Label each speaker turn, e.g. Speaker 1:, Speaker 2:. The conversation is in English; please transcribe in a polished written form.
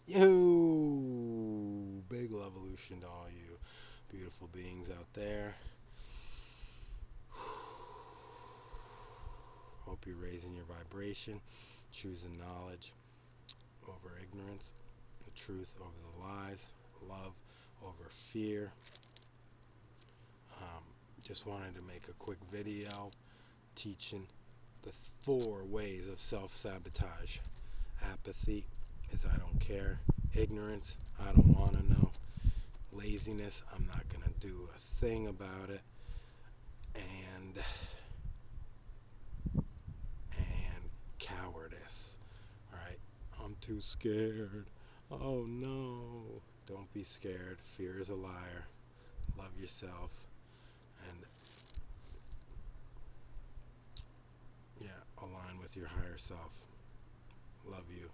Speaker 1: Yo! Big Luv-a-Lution to all you beautiful beings out there. Hope you're raising your vibration, choosing knowledge over ignorance, the truth over the lies, love over fear. Just wanted to make a quick video teaching the 4 ways of self-sabotage. Apathy is I don't care. Ignorance, I don't want to know. Laziness, I'm not going to do a thing about it. And cowardice. Alright, I'm too scared. Oh no. Don't be scared. Fear is a liar. Love yourself. And yeah, align with your higher self. Love you.